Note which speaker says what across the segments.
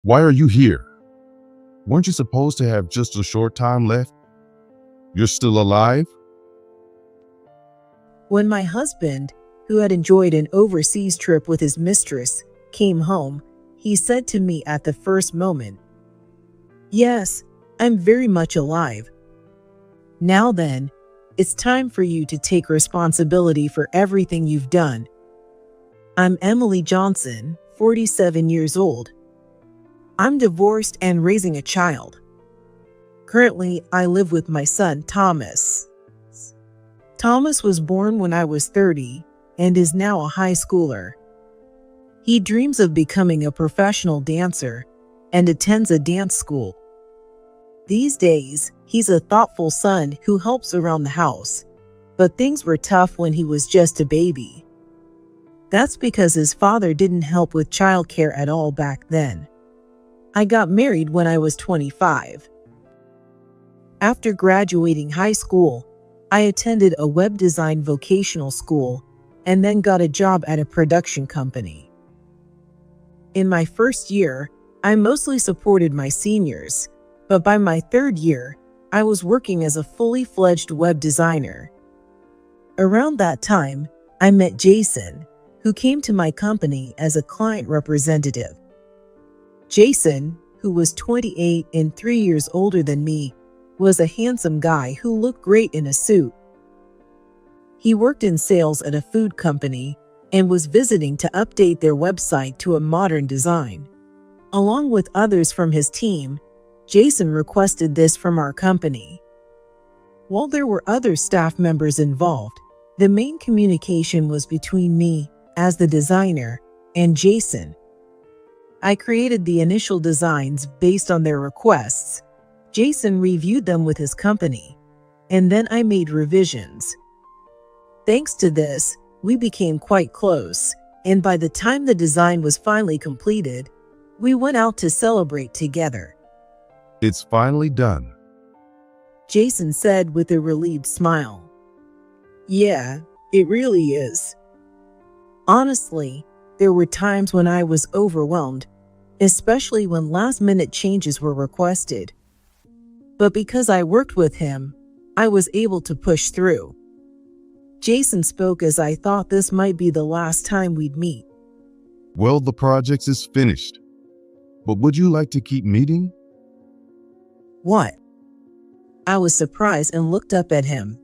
Speaker 1: Why are you here? Weren't you supposed to have just a short time left? You're still alive?
Speaker 2: When my husband, who had enjoyed an overseas trip with his mistress, came home, he said to me at the first moment, "Yes, I'm very much alive. Now then, it's time for you to take responsibility for everything you've done." I'm Emily Johnson, 47 years old. I'm divorced and raising a child. Currently, I live with my son, Thomas. Thomas was born when I was 30 and is now a high schooler. He dreams of becoming a professional dancer and attends a dance school. These days, he's a thoughtful son who helps around the house, but things were tough when he was just a baby. That's because his father didn't help with childcare at all back then. I got married when I was 25. After graduating high school, I attended a web design vocational school and then got a job at a production company. In my first year, I mostly supported my seniors, but by my third year, I was working as a fully fledged web designer. Around that time, I met Jason, who came to my company as a client representative. Jason, who was 28 and 3 years older than me, was a handsome guy who looked great in a suit. He worked in sales at a food company and was visiting to update their website to a modern design. Along with others from his team, Jason requested this from our company. While there were other staff members involved, the main communication was between me, as the designer, and Jason. I created the initial designs based on their requests. Jason reviewed them with his company, and then I made revisions. Thanks to this, we became quite close, and by the time the design was finally completed, we went out to celebrate together.
Speaker 1: It's finally done.
Speaker 2: Jason said with a relieved smile. Yeah, it really is. Honestly, there were times when I was overwhelmed, especially when last-minute changes were requested. But because I worked with him, I was able to push through. Jason spoke as I thought this might be the last time we'd meet.
Speaker 1: Well, the project is finished. But would you like to keep meeting?
Speaker 2: What? I was surprised and looked up at him.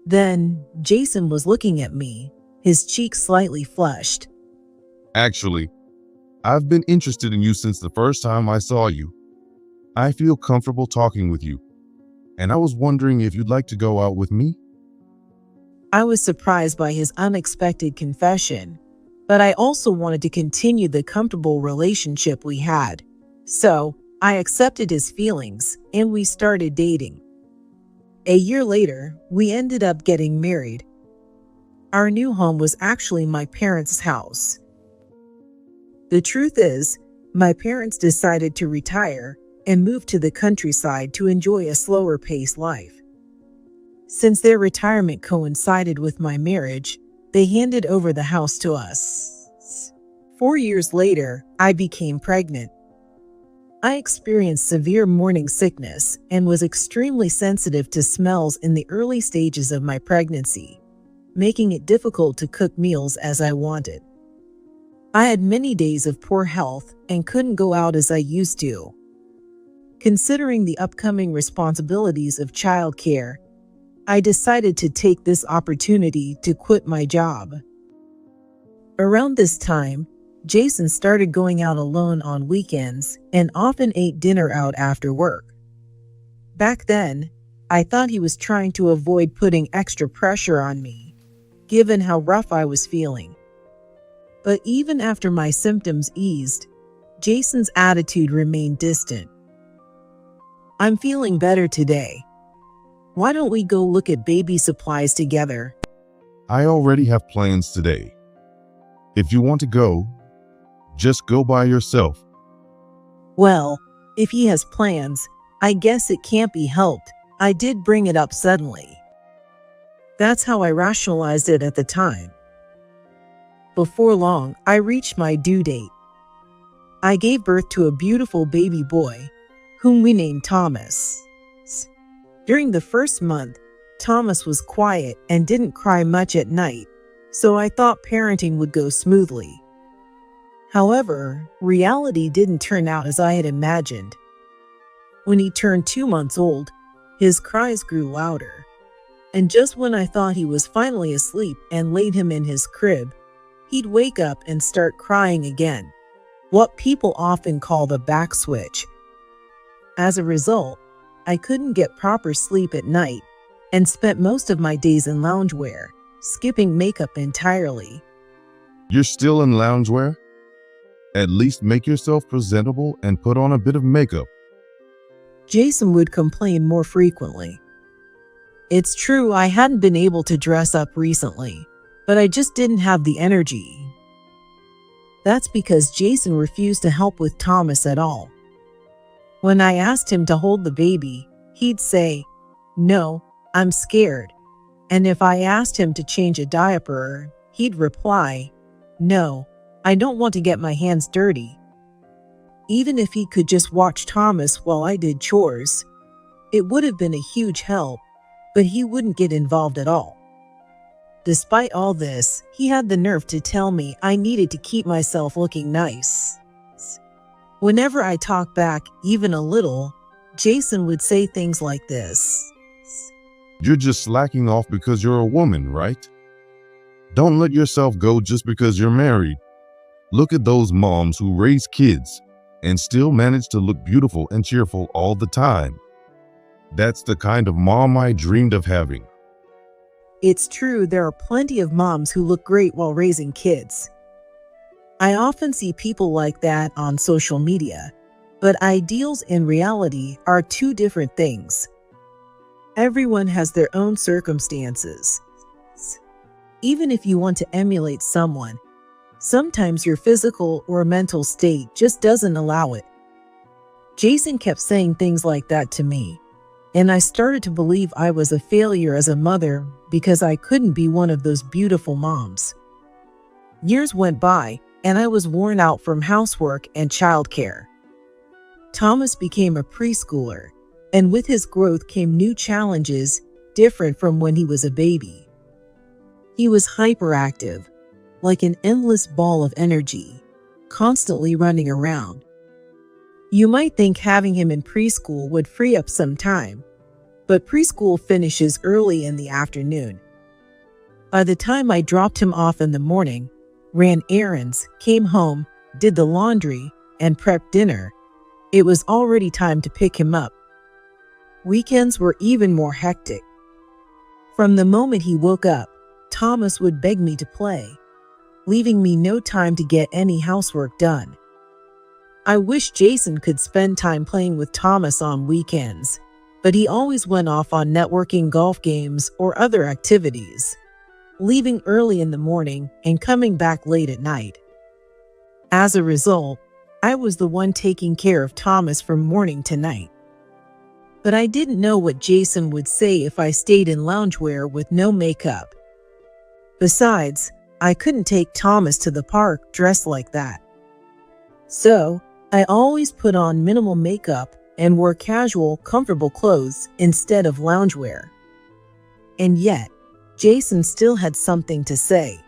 Speaker 2: Then, Jason was looking at me, his cheeks slightly flushed.
Speaker 1: Actually, I've been interested in you since the first time I saw you. I feel comfortable talking with you, and I was wondering if you'd like to go out with me?
Speaker 2: I was surprised by his unexpected confession, but I also wanted to continue the comfortable relationship we had. So, I accepted his feelings, and we started dating. A year later, we ended up getting married. Our new home was actually my parents' house. The truth is, my parents decided to retire and move to the countryside to enjoy a slower-paced life. Since their retirement coincided with my marriage, they handed over the house to us. 4 years later, I became pregnant. I experienced severe morning sickness and was extremely sensitive to smells in the early stages of my pregnancy, making it difficult to cook meals as I wanted. I had many days of poor health and couldn't go out as I used to. Considering the upcoming responsibilities of childcare, I decided to take this opportunity to quit my job. Around this time, Jason started going out alone on weekends and often ate dinner out after work. Back then, I thought he was trying to avoid putting extra pressure on me, given how rough I was feeling. But even after my symptoms eased, Jason's attitude remained distant. I'm feeling better today. Why don't we go look at baby supplies together?
Speaker 1: I already have plans today. If you want to go, just go by yourself.
Speaker 2: Well, if he has plans, I guess it can't be helped. I did bring it up suddenly. That's how I rationalized it at the time. Before long, I reached my due date. I gave birth to a beautiful baby boy, whom we named Thomas. During the first month, Thomas was quiet and didn't cry much at night, so I thought parenting would go smoothly. However, reality didn't turn out as I had imagined. When he turned 2 months old, his cries grew louder. And just when I thought he was finally asleep and laid him in his crib, he'd wake up and start crying again, what people often call the back switch. As a result, I couldn't get proper sleep at night and spent most of my days in loungewear, skipping makeup entirely.
Speaker 1: You're still in loungewear? At least make yourself presentable and put on a bit of makeup.
Speaker 2: Jason would complain more frequently. It's true I hadn't been able to dress up recently, but I just didn't have the energy. That's because Jason refused to help with Thomas at all. When I asked him to hold the baby, he'd say, "No, I'm scared." And if I asked him to change a diaper, he'd reply, "No, I don't want to get my hands dirty." Even if he could just watch Thomas while I did chores, it would have been a huge help, but he wouldn't get involved at all. Despite all this, he had the nerve to tell me I needed to keep myself looking nice. Whenever I talked back even a little, Jason would say things like this.
Speaker 1: You're just slacking off because you're a woman, right? Don't let yourself go just because you're married. Look at those moms who raise kids and still manage to look beautiful and cheerful all the time. That's the kind of mom I dreamed of having.
Speaker 2: It's true, there are plenty of moms who look great while raising kids. I often see people like that on social media, but ideals and reality are two different things. Everyone has their own circumstances. Even if you want to emulate someone, sometimes your physical or mental state just doesn't allow it. Jason kept saying things like that to me, and I started to believe I was a failure as a mother because I couldn't be one of those beautiful moms. Years went by, and I was worn out from housework and childcare. Thomas became a preschooler, and with his growth came new challenges different from when he was a baby. He was hyperactive, like an endless ball of energy, constantly running around. You might think having him in preschool would free up some time, but preschool finishes early in the afternoon. By the time I dropped him off in the morning, ran errands, came home, did the laundry, and prepped dinner, it was already time to pick him up. Weekends were even more hectic. From the moment he woke up, Thomas would beg me to play, leaving me no time to get any housework done. I wish Jason could spend time playing with Thomas on weekends, but he always went off on networking golf games or other activities, leaving early in the morning and coming back late at night. As a result, I was the one taking care of Thomas from morning to night. But I didn't know what Jason would say if I stayed in loungewear with no makeup. Besides, I couldn't take Thomas to the park dressed like that. So, I always put on minimal makeup and wore casual, comfortable clothes instead of loungewear. And yet, Jason still had something to say.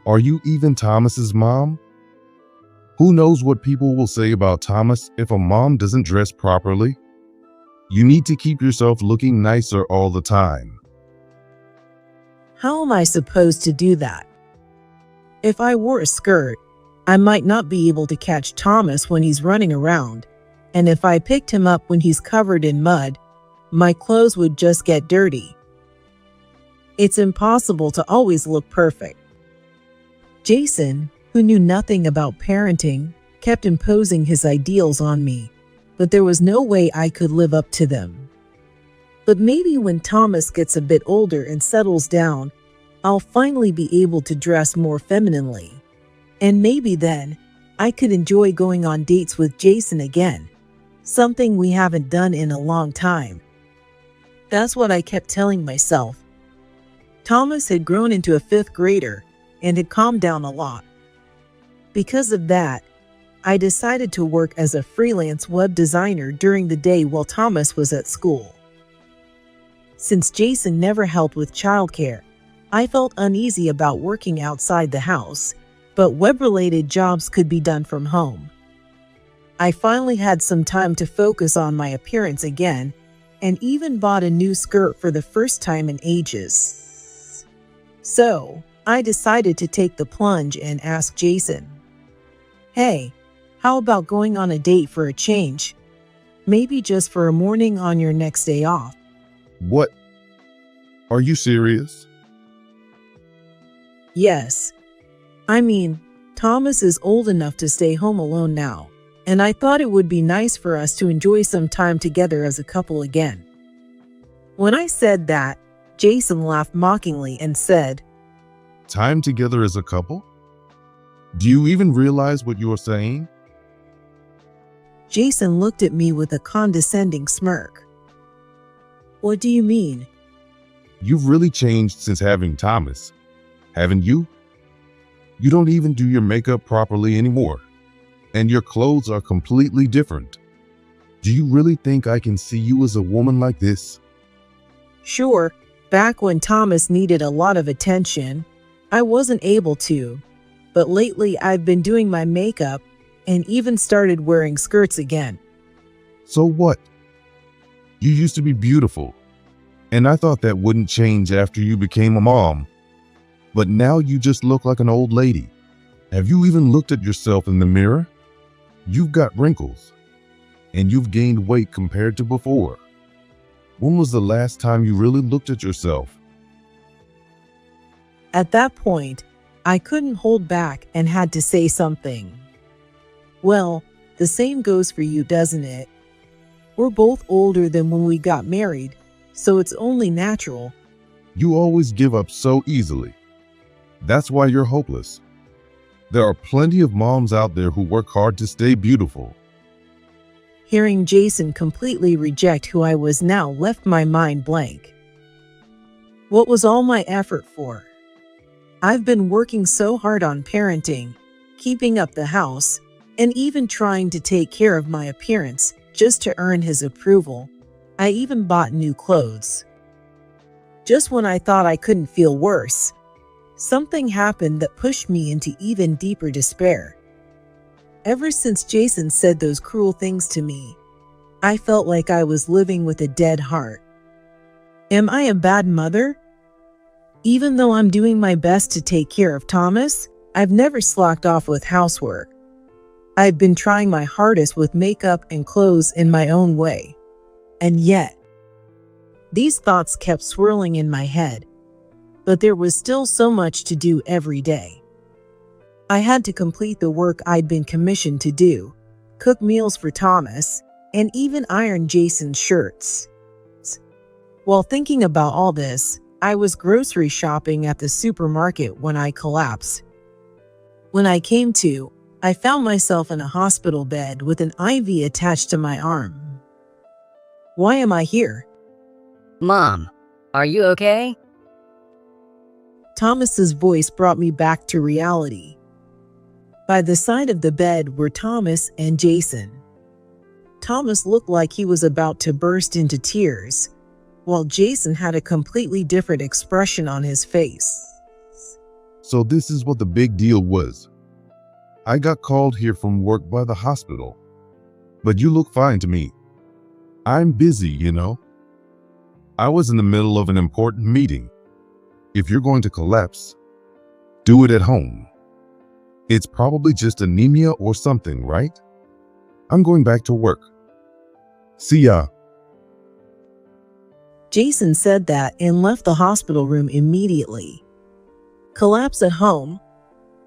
Speaker 1: Are you even Thomas's mom? Who knows what people will say about Thomas if a mom doesn't dress properly? You need to keep yourself looking nicer all the time.
Speaker 2: How am I supposed to do that? If I wore a skirt, I might not be able to catch Thomas when he's running around, and if I picked him up when he's covered in mud, my clothes would just get dirty. It's impossible to always look perfect. Jason, who knew nothing about parenting, kept imposing his ideals on me, but there was no way I could live up to them. But maybe when Thomas gets a bit older and settles down, I'll finally be able to dress more femininely. And maybe then, I could enjoy going on dates with Jason again, something we haven't done in a long time. That's what I kept telling myself. Thomas had grown into a 5th grader and had calmed down a lot. Because of that, I decided to work as a freelance web designer during the day while Thomas was at school. Since Jason never helped with childcare, I felt uneasy about working outside the house, but web-related jobs could be done from home. I finally had some time to focus on my appearance again, and even bought a new skirt for the first time in ages. So, I decided to take the plunge and ask Jason, "Hey, how about going on a date for a change? Maybe just for a morning on your next day off?"
Speaker 1: What? Are you serious?
Speaker 2: Yes. I mean, Thomas is old enough to stay home alone now, and I thought it would be nice for us to enjoy some time together as a couple again. When I said that, Jason laughed mockingly and said,
Speaker 1: Time together as a couple? Do you even realize what you're saying?
Speaker 2: Jason looked at me with a condescending smirk. "What do you mean?"
Speaker 1: You've really changed since having Thomas, haven't you? You don't even do your makeup properly anymore, and your clothes are completely different. Do you really think I can see you as a woman like this?
Speaker 2: Sure, back when Thomas needed a lot of attention, I wasn't able to, but lately I've been doing my makeup and even started wearing skirts again.
Speaker 1: So what? You used to be beautiful, and I thought that wouldn't change after you became a mom. But now you just look like an old lady. Have you even looked at yourself in the mirror? You've got wrinkles, and you've gained weight compared to before. When was the last time you really looked at yourself?
Speaker 2: At that point, I couldn't hold back and had to say something. "Well, the same goes for you, doesn't it? We're both older than when we got married, so it's only natural."
Speaker 1: You always give up so easily. That's why you're hopeless. There are plenty of moms out there who work hard to stay beautiful.
Speaker 2: Hearing Jason completely reject who I was now left my mind blank. What was all my effort for? I've been working so hard on parenting, keeping up the house, and even trying to take care of my appearance just to earn his approval. I even bought new clothes. Just when I thought I couldn't feel worse, something happened that pushed me into even deeper despair. Ever since Jason said those cruel things to me, I felt like I was living with a dead heart. Am I a bad mother? Even though I'm doing my best to take care of Thomas, I've never slacked off with housework. I've been trying my hardest with makeup and clothes in my own way. And yet, these thoughts kept swirling in my head. But there was still so much to do every day. I had to complete the work I'd been commissioned to do, cook meals for Thomas, and even iron Jason's shirts. While thinking about all this, I was grocery shopping at the supermarket when I collapsed. When I came to, I found myself in a hospital bed with an IV attached to my arm. Why am I here?
Speaker 3: Mom, are you okay?
Speaker 2: Thomas's voice brought me back to reality. By the side of the bed were Thomas and Jason. Thomas looked like he was about to burst into tears, while Jason had a completely different expression on his face.
Speaker 1: So this is what the big deal was. I got called here from work by the hospital, but you look fine to me. I'm busy, you know. I was in the middle of an important meeting. If you're going to collapse, do it at home. It's probably just anemia or something, right? I'm going back to work. See ya.
Speaker 2: Jason said that and left the hospital room immediately. Collapse at home?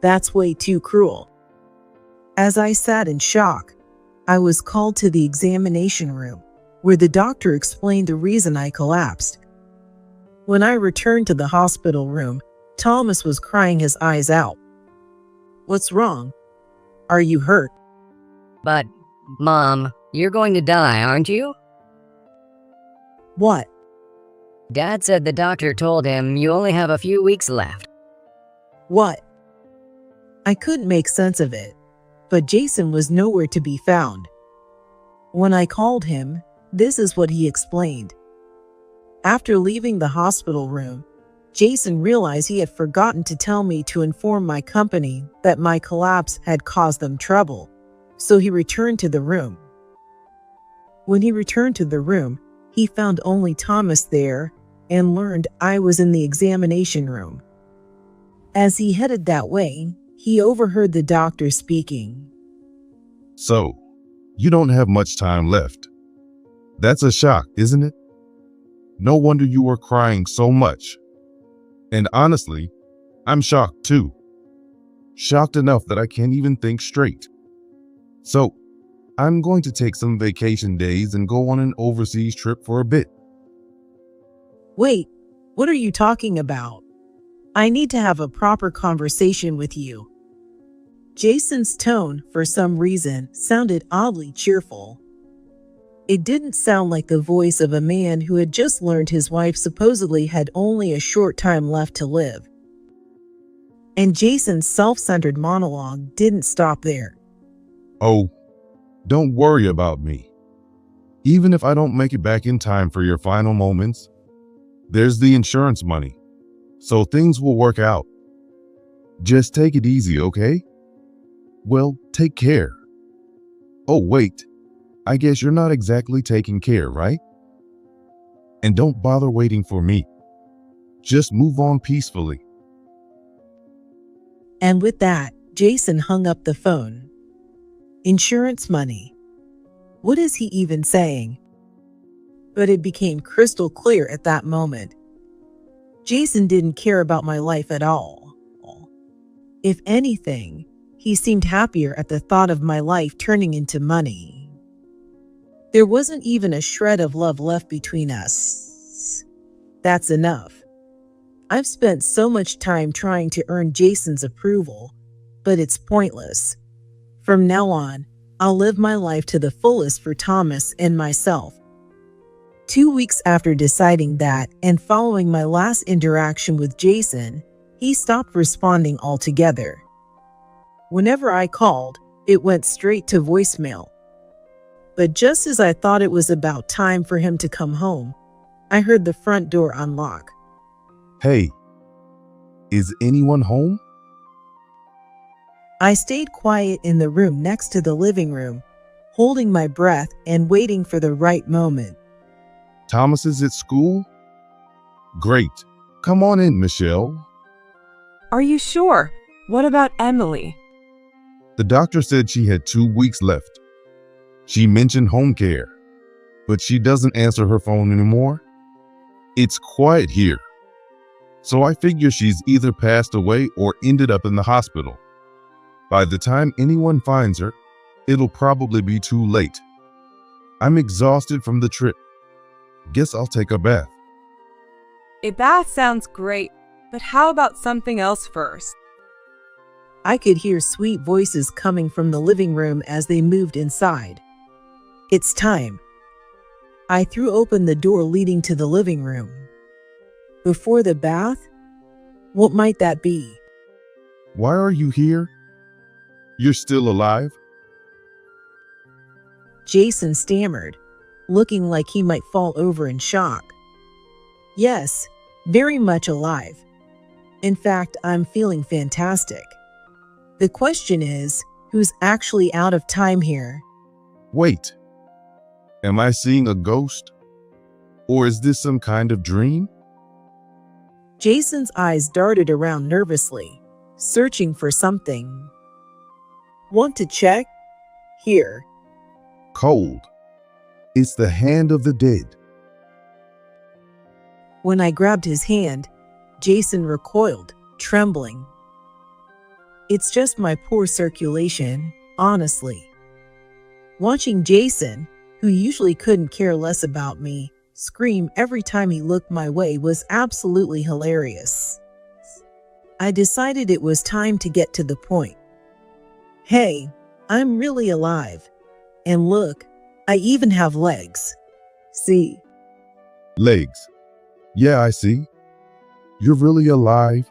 Speaker 2: That's way too cruel. As I sat in shock, I was called to the examination room, where the doctor explained the reason I collapsed. When I returned to the hospital room, Thomas was crying his eyes out. What's wrong? Are you hurt?
Speaker 3: But, Mom, you're going to die, aren't you?
Speaker 2: What?
Speaker 3: Dad said the doctor told him you only have a few weeks left.
Speaker 2: What? I couldn't make sense of it. but Jason was nowhere to be found. When I called him, this is what he explained. After leaving the hospital room, Jason realized he had forgotten to tell me to inform my company that my collapse had caused them trouble, so he returned to the room. When he returned to the room, he found only Thomas there and learned I was in the examination room. As he headed that way, he overheard the doctor speaking.
Speaker 1: So, you don't have much time left. That's a shock, isn't it? No wonder you were crying so much. And honestly, I'm shocked too. Shocked enough that I can't even think straight. So, I'm going to take some vacation days and go on an overseas trip for a bit.
Speaker 2: Wait, what are you talking about? I need to have a proper conversation with you. Jason's tone, for some reason, sounded oddly cheerful. It didn't sound like the voice of a man who had just learned his wife supposedly had only a short time left to live. And Jason's self-centered monologue didn't stop there.
Speaker 1: Oh, don't worry about me. Even if I don't make it back in time for your final moments, there's the insurance money, so things will work out. Just take it easy, okay? Well, take care. Oh, wait. I guess you're not exactly taking care, right? And don't bother waiting for me. Just move on peacefully.
Speaker 2: And with that, Jason hung up the phone. Insurance money. What is he even saying? But it became crystal clear at that moment. Jason didn't care about my life at all. If anything, he seemed happier at the thought of my life turning into money. There wasn't even a shred of love left between us. That's enough. I've spent so much time trying to earn Jason's approval, but it's pointless. From now on, I'll live my life to the fullest for Thomas and myself. 2 weeks after deciding that and following my last interaction with Jason, he stopped responding altogether. Whenever I called, it went straight to voicemail. But just as I thought it was about time for him to come home, I heard the front door unlock.
Speaker 1: Hey, is anyone home?
Speaker 2: I stayed quiet in the room next to the living room, holding my breath and waiting for the right moment.
Speaker 1: Thomas is at school? Great. Come on in, Michelle.
Speaker 4: Are you sure? What about Emily?
Speaker 1: The doctor said she had 2 weeks left. She mentioned home care, but she doesn't answer her phone anymore. It's quiet here, so I figure she's either passed away or ended up in the hospital. By the time anyone finds her, it'll probably be too late. I'm exhausted from the trip. Guess I'll take a bath.
Speaker 4: A bath sounds great, but how about something else first?
Speaker 2: I could hear sweet voices coming from the living room as they moved inside. It's time. I threw open the door leading to the living room. Before the bath? What might that be?
Speaker 1: Why are you here? You're still alive?
Speaker 2: Jason stammered, looking like he might fall over in shock. Yes, very much alive. In fact, I'm feeling fantastic. The question is, who's actually out of time here?
Speaker 1: Wait, am I seeing a ghost? Or is this some kind of dream?
Speaker 2: Jason's eyes darted around nervously, searching for something. Want to check? Here.
Speaker 1: Cold. It's the hand of the dead.
Speaker 2: When I grabbed his hand, Jason recoiled, trembling. It's just my poor circulation, honestly. Watching Jason, who usually couldn't care less about me, scream every time he looked my way was absolutely hilarious. I decided it was time to get to the point. Hey, I'm really alive. And look, I even have legs. See?
Speaker 1: Legs. Yeah, I see. You're really alive.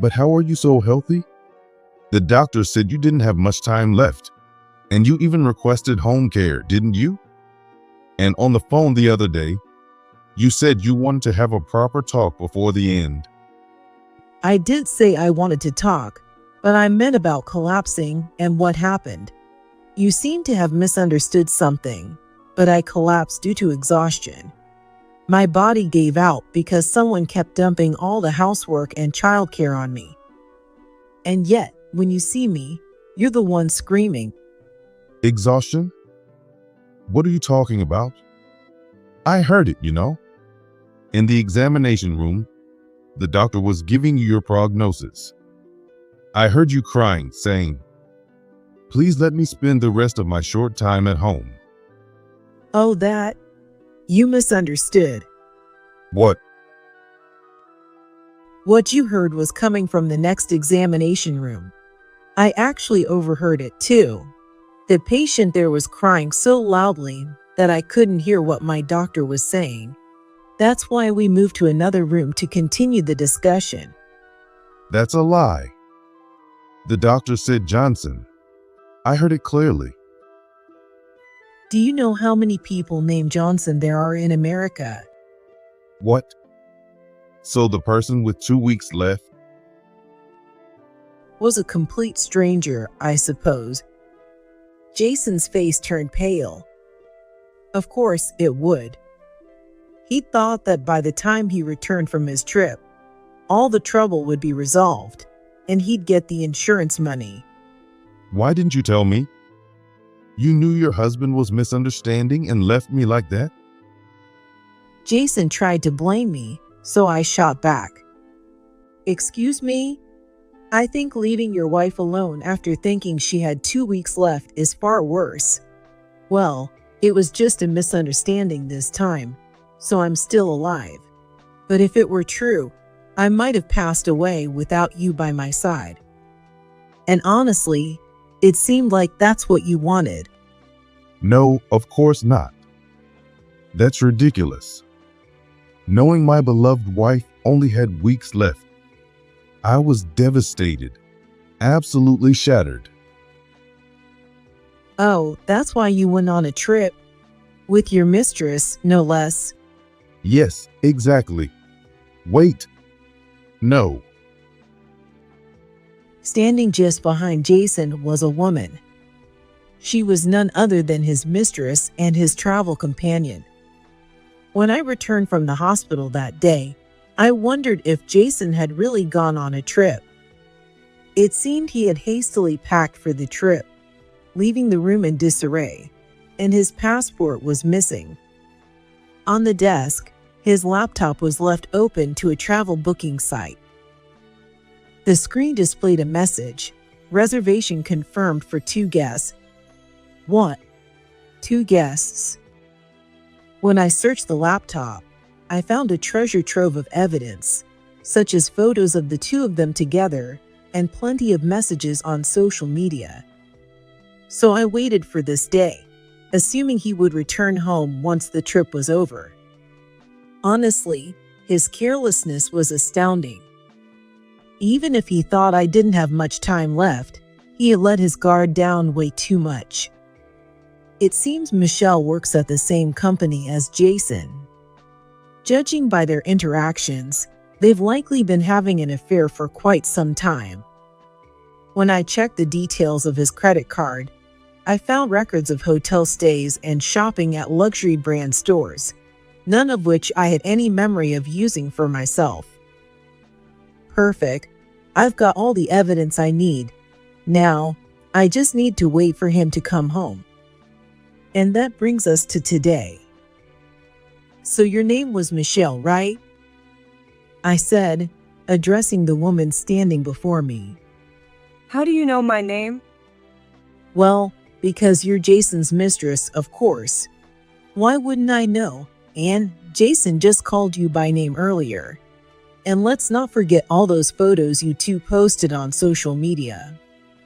Speaker 1: But how are you so healthy? The doctor said you didn't have much time left, and you even requested home care, didn't you? And on the phone the other day, you said you wanted to have a proper talk before the end.
Speaker 2: I did say I wanted to talk, but I meant about collapsing and what happened. You seem to have misunderstood something, but I collapsed due to exhaustion. My body gave out because someone kept dumping all the housework and childcare on me. And yet, when you see me, you're the one screaming.
Speaker 1: Exhaustion? What are you talking about? I heard it, you know. In the examination room, the doctor was giving you your prognosis. I heard you crying, saying, "Please let me spend the rest of my short time at home."
Speaker 2: Oh, that? You misunderstood.
Speaker 1: What?
Speaker 2: What you heard was coming from the next examination room. I actually overheard it too. The patient there was crying so loudly that I couldn't hear what my doctor was saying. That's why we moved to another room to continue the discussion.
Speaker 1: That's a lie. The doctor said Johnson. I heard it clearly.
Speaker 2: Do you know how many people named Johnson there are in America?
Speaker 1: What? So the person with 2 weeks left?
Speaker 2: Was a complete stranger, I suppose. Jason's face turned pale. Of course it would. He thought that by the time he returned from his trip, all the trouble would be resolved, and he'd get the insurance money.
Speaker 1: Why didn't you tell me? You knew your husband was misunderstanding and left me like that?
Speaker 2: Jason tried to blame me, so I shot back. Excuse me? I think leaving your wife alone after thinking she had 2 weeks left is far worse. Well, it was just a misunderstanding this time, so I'm still alive. But if it were true, I might have passed away without you by my side. And honestly, it seemed like that's what you wanted.
Speaker 1: No, of course not. That's ridiculous. Knowing my beloved wife only had weeks left, I was devastated, absolutely shattered.
Speaker 2: Oh, that's why you went on a trip? With your mistress, no less.
Speaker 1: Yes, exactly. Wait. No.
Speaker 2: Standing just behind Jason was a woman. She was none other than his mistress and his travel companion. When I returned from the hospital that day, I wondered if Jason had really gone on a trip. It seemed he had hastily packed for the trip, leaving the room in disarray, and his passport was missing. On the desk, his laptop was left open to a travel booking site. The screen displayed a message, reservation confirmed for 2 guests. What? 2 guests. When I searched the laptop, I found a treasure trove of evidence, such as photos of the 2 of them together and plenty of messages on social media. So I waited for this day, assuming he would return home once the trip was over. Honestly, his carelessness was astounding. Even if he thought I didn't have much time left, he had let his guard down way too much. It seems Michelle works at the same company as Jason. Judging by their interactions, they've likely been having an affair for quite some time. When I checked the details of his credit card, I found records of hotel stays and shopping at luxury brand stores, none of which I had any memory of using for myself. Perfect. I've got all the evidence I need. Now, I just need to wait for him to come home. And that brings us to today. So your name was Michelle, right? I said, addressing the woman standing before me.
Speaker 4: How do you know my name?
Speaker 2: Well, because you're Jason's mistress, of course. Why wouldn't I know? And Jason just called you by name earlier. And let's not forget all those photos you 2 posted on social media.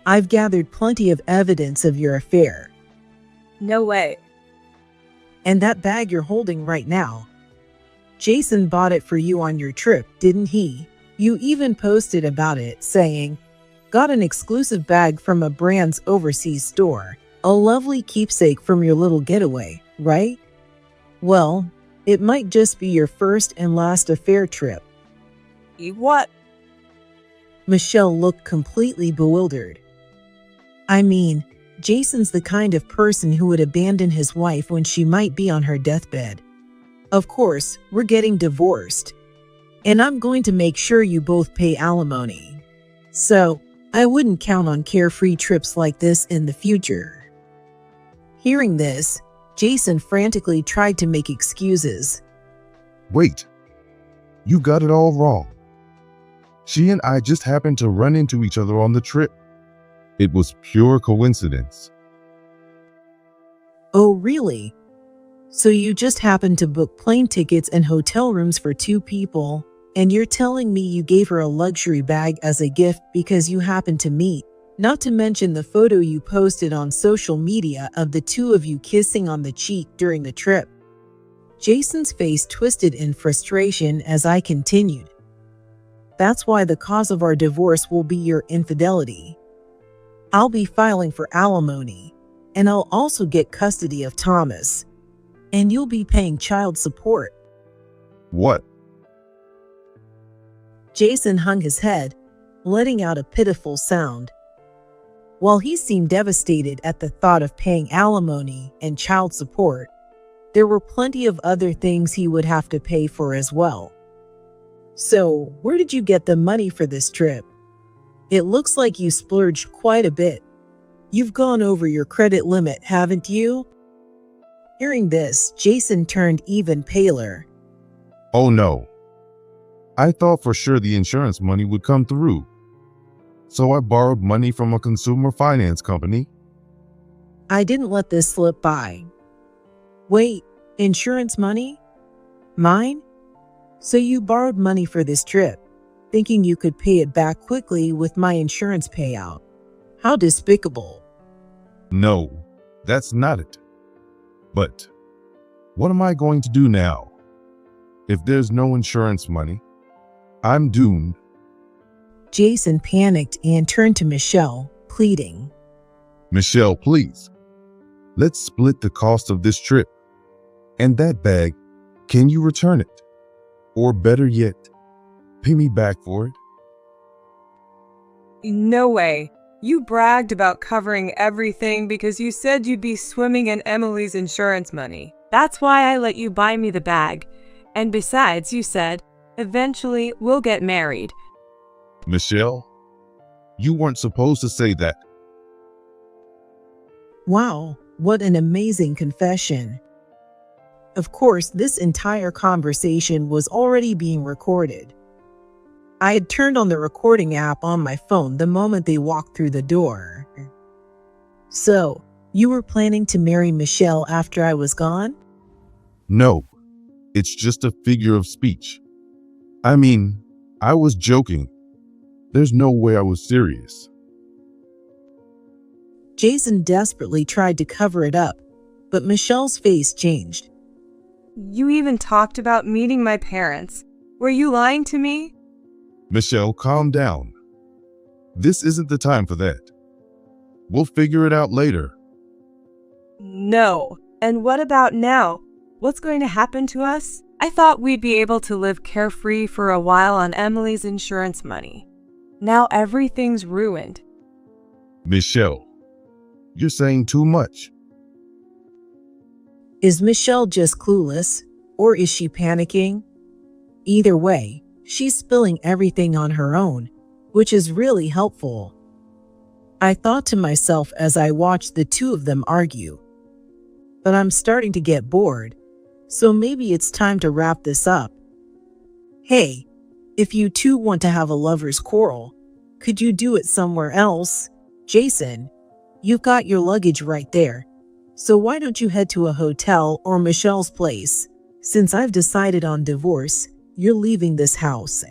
Speaker 2: I've gathered plenty of evidence of your affair.
Speaker 4: No way.
Speaker 2: And that bag you're holding right now. Jason bought it for you on your trip, didn't he? You even posted about it, saying, Got an exclusive bag from a brand's overseas store. A lovely keepsake from your little getaway, right? Well, it might just be your first and last affair trip.
Speaker 4: What?
Speaker 2: Michelle looked completely bewildered. I mean, Jason's the kind of person who would abandon his wife when she might be on her deathbed. Of course, we're getting divorced. And I'm going to make sure you both pay alimony. So, I wouldn't count on carefree trips like this in the future. Hearing this, Jason frantically tried to make excuses.
Speaker 1: Wait, you got it all wrong. She and I just happened to run into each other on the trip. It was pure coincidence.
Speaker 2: Oh, really? So you just happened to book plane tickets and hotel rooms for 2 people, and you're telling me you gave her a luxury bag as a gift because you happened to meet, not to mention the photo you posted on social media of the 2 of you kissing on the cheek during the trip. Jason's face twisted in frustration as I continued. That's why the cause of our divorce will be your infidelity. I'll be filing for alimony, and I'll also get custody of Thomas. And you'll be paying child support.
Speaker 1: What?
Speaker 2: Jason hung his head, letting out a pitiful sound. While he seemed devastated at the thought of paying alimony and child support, there were plenty of other things he would have to pay for as well. So, where did you get the money for this trip? It looks like you splurged quite a bit. You've gone over your credit limit, haven't you? Hearing this, Jason turned even paler.
Speaker 1: Oh no. I thought for sure the insurance money would come through. So I borrowed money from a consumer finance company.
Speaker 2: I didn't let this slip by. Wait, insurance money? Mine? So you borrowed money for this trip, thinking you could pay it back quickly with my insurance payout. How despicable.
Speaker 1: No, that's not it. But what am I going to do now? If there's no insurance money, I'm doomed.
Speaker 2: Jason panicked and turned to Michelle, pleading.
Speaker 1: Michelle, please. Let's split the cost of this trip. And that bag, can you return it? Or better yet, pay me back for it?
Speaker 4: No way. You bragged about covering everything because you said you'd be swimming in Emily's insurance money. That's why I let you buy me the bag. And besides, you said, eventually we'll get married.
Speaker 1: Michelle, you weren't supposed to say that.
Speaker 2: Wow, what an amazing confession. Of course, this entire conversation was already being recorded. I had turned on the recording app on my phone the moment they walked through the door. So, you were planning to marry Michelle after I was gone?
Speaker 1: No, it's just a figure of speech. I mean, I was joking. There's no way I was serious.
Speaker 2: Jason desperately tried to cover it up, but Michelle's face changed.
Speaker 4: You even talked about meeting my parents. Were you lying to me?
Speaker 1: Michelle, calm down. This isn't the time for that. We'll figure it out later.
Speaker 4: No. And what about now? What's going to happen to us? I thought we'd be able to live carefree for a while on Emily's insurance money. Now everything's ruined.
Speaker 1: Michelle, you're saying too much.
Speaker 2: Is Michelle just clueless, or is she panicking? Either way, she's spilling everything on her own, which is really helpful. I thought to myself as I watched the 2 of them argue. But I'm starting to get bored, so maybe it's time to wrap this up. Hey, if you 2 want to have a lover's quarrel, could you do it somewhere else? Jason, you've got your luggage right there. So why don't you head to a hotel or Michelle's place? Since I've decided on divorce, you're leaving this house.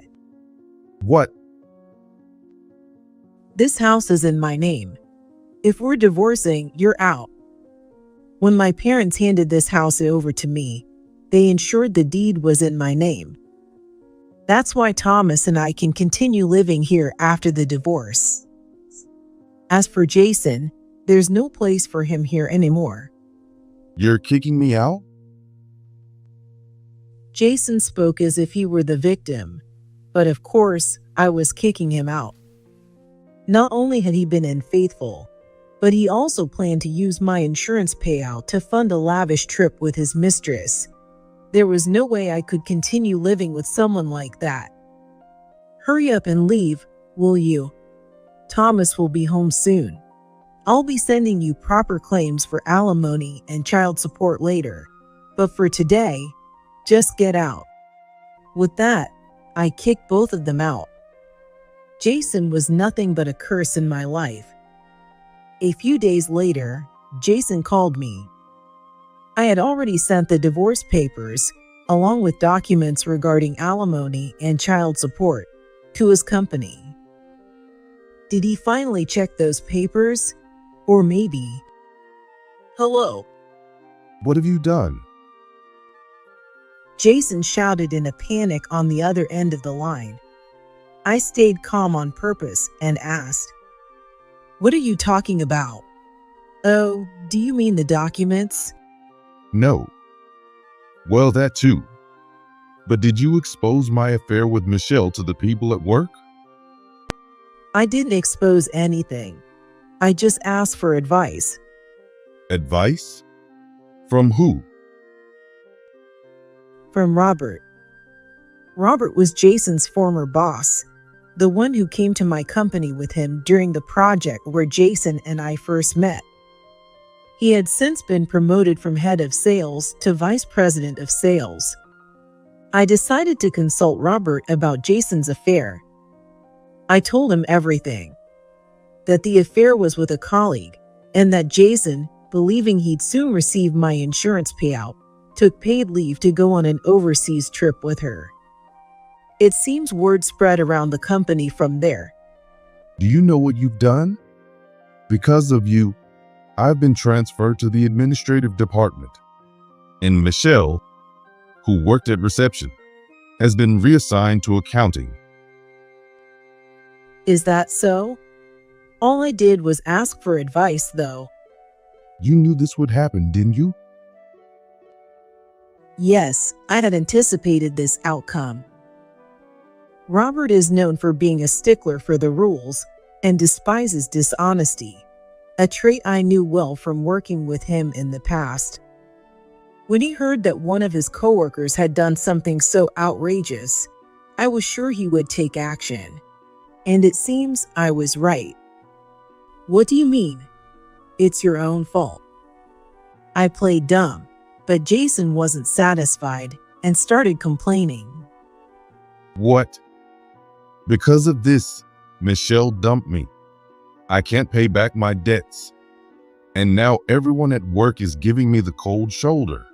Speaker 1: What?
Speaker 2: This house is in my name. If we're divorcing, you're out. When my parents handed this house over to me, they ensured the deed was in my name. That's why Thomas and I can continue living here after the divorce. As for Jason, there's no place for him here anymore.
Speaker 1: You're kicking me out?
Speaker 2: Jason spoke as if he were the victim, but of course, I was kicking him out. Not only had he been unfaithful, but he also planned to use my insurance payout to fund a lavish trip with his mistress. There was no way I could continue living with someone like that. Hurry up and leave, will you? Thomas will be home soon. I'll be sending you proper claims for alimony and child support later, but for today, just get out. With that, I kicked both of them out. Jason was nothing but a curse in my life. A few days later, Jason called me. I had already sent the divorce papers, along with documents regarding alimony and child support, to his company. Did he finally check those papers? Or maybe... Hello?
Speaker 1: What have you done?
Speaker 2: Jason shouted in a panic on the other end of the line. I stayed calm on purpose and asked, "What are you talking about?" "Oh, do you mean the documents?"
Speaker 1: No. Well, that too. But did you expose my affair with Michelle to the people at work?
Speaker 2: I didn't expose anything. I just asked for advice.
Speaker 1: Advice? From who?
Speaker 2: From Robert. Robert was Jason's former boss, the one who came to my company with him during the project where Jason and I first met. He had since been promoted from head of sales to vice president of sales. I decided to consult Robert about Jason's affair. I told him everything. That the affair was with a colleague, and that Jason, believing he'd soon receive my insurance payout, took paid leave to go on an overseas trip with her. It seems word spread around the company from there.
Speaker 1: Do you know what you've done? Because of you, I've been transferred to the administrative department. And Michelle, who worked at reception, has been reassigned to accounting.
Speaker 2: Is that so? All I did was ask for advice, though.
Speaker 1: You knew this would happen, didn't you?
Speaker 2: Yes, I had anticipated this outcome. Robert is known for being a stickler for the rules and despises dishonesty, a trait I knew well from working with him in the past. When he heard that one of his coworkers had done something so outrageous, I was sure he would take action. And it seems I was right. What do you mean? It's your own fault. I played dumb, but Jason wasn't satisfied and started complaining.
Speaker 1: What? Because of this, Michelle dumped me. I can't pay back my debts. And now everyone at work is giving me the cold shoulder.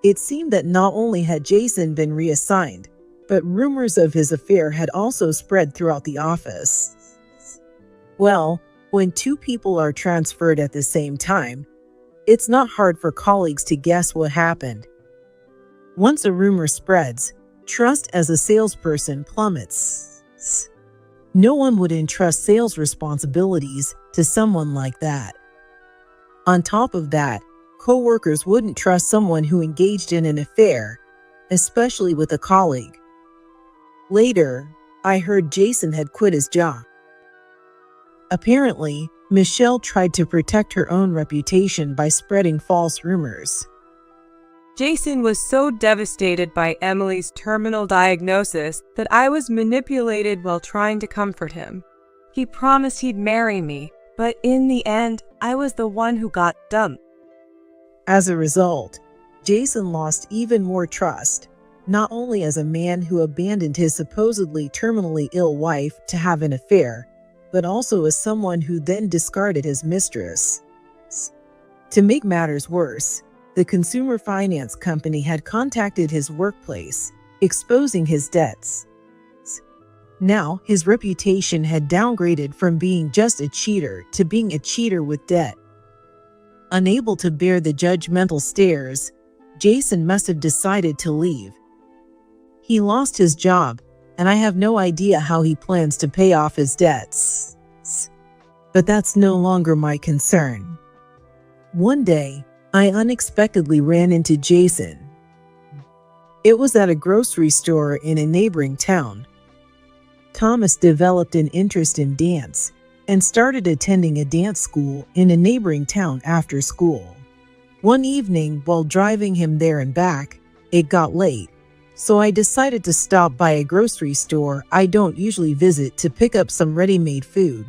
Speaker 2: It seemed that not only had Jason been reassigned, but rumors of his affair had also spread throughout the office. Well, when two people are transferred at the same time, it's not hard for colleagues to guess what happened. Once a rumor spreads, trust as a salesperson plummets. No one would entrust sales responsibilities to someone like that. On top of that, coworkers wouldn't trust someone who engaged in an affair, especially with a colleague. Later, I heard Jason had quit his job. Apparently, Michelle tried to protect her own reputation by spreading false rumors.
Speaker 4: Jason was so devastated by Emily's terminal diagnosis that I was manipulated while trying to comfort him. He promised he'd marry me, but in the end, I was the one who got dumped.
Speaker 2: As a result, Jason lost even more trust, not only as a man who abandoned his supposedly terminally ill wife to have an affair, but also as someone who then discarded his mistress. To make matters worse, the consumer finance company had contacted his workplace, exposing his debts. Now, his reputation had downgraded from being just a cheater to being a cheater with debt. Unable to bear the judgmental stares, Jason must have decided to leave. He lost his job, and I have no idea how he plans to pay off his debts. but that's no longer my concern. One day, I unexpectedly ran into Jason. It was at a grocery store in a neighboring town. Thomas developed an interest in dance and started attending a dance school in a neighboring town after school. One evening, while driving him there and back, it got late, so I decided to stop by a grocery store I don't usually visit to pick up some ready-made food.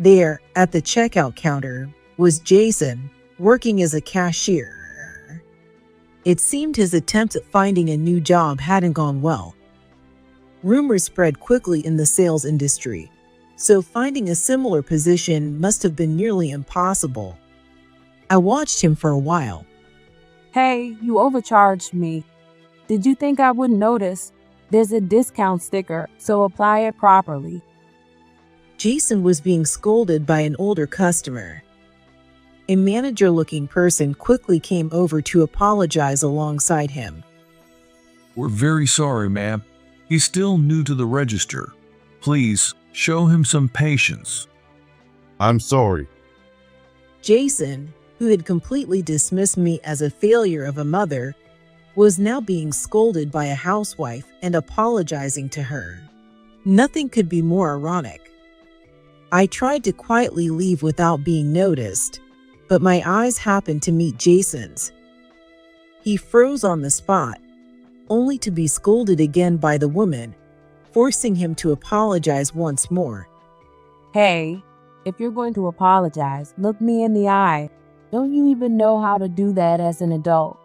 Speaker 2: There, at the checkout counter, was Jason, working as a cashier. It seemed his attempt at finding a new job hadn't gone well. Rumors spread quickly in the sales industry, so finding a similar position must have been nearly impossible. I watched him for a while.
Speaker 5: Hey, you overcharged me. Did you think I wouldn't notice? There's a discount sticker, so apply it properly.
Speaker 2: Jason was being scolded by an older customer. A manager-looking person quickly came over to apologize alongside him.
Speaker 6: We're very sorry, ma'am. He's still new to the register. Please, show him some patience.
Speaker 1: I'm sorry.
Speaker 2: Jason, who had completely dismissed me as a failure of a mother, was now being scolded by a housewife and apologizing to her. Nothing could be more ironic. I tried to quietly leave without being noticed, but my eyes happened to meet Jason's. He froze on the spot, only to be scolded again by the woman, forcing him to apologize once more.
Speaker 5: Hey, if you're going to apologize, look me in the eye. Don't you even know how to do that as an adult?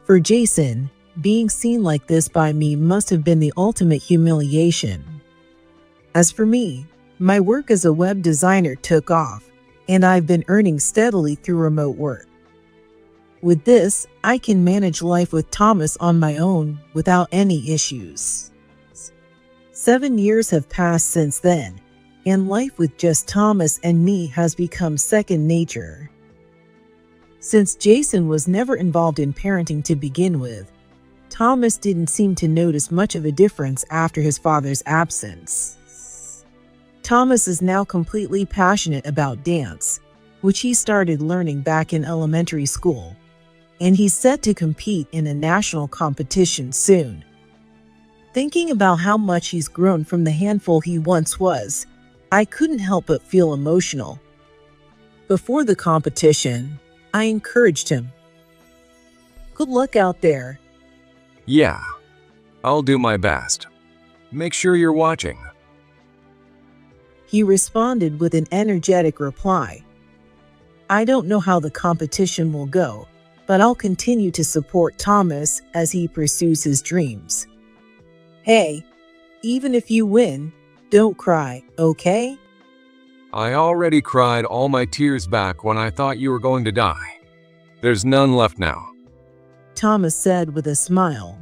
Speaker 2: For Jason, being seen like this by me must have been the ultimate humiliation. As for me, my work as a web designer took off, and I've been earning steadily through remote work. With this, I can manage life with Thomas on my own without any issues. 7 years have passed since then, and life with just Thomas and me has become second nature. Since Jason was never involved in parenting to begin with, Thomas didn't seem to notice much of a difference after his father's absence. Thomas is now completely passionate about dance, which he started learning back in elementary school, and he's set to compete in a national competition soon. Thinking about how much he's grown from the handful he once was, I couldn't help but feel emotional. Before the competition, I encouraged him. Good luck out there.
Speaker 7: Yeah, I'll do my best. Make sure you're watching.
Speaker 2: He responded with an energetic reply. I don't know how the competition will go, but I'll continue to support Thomas as he pursues his dreams. Hey, even if you win, don't cry, okay?
Speaker 7: I already cried all my tears back when I thought you were going to die. There's none left now.
Speaker 2: Thomas said with a smile.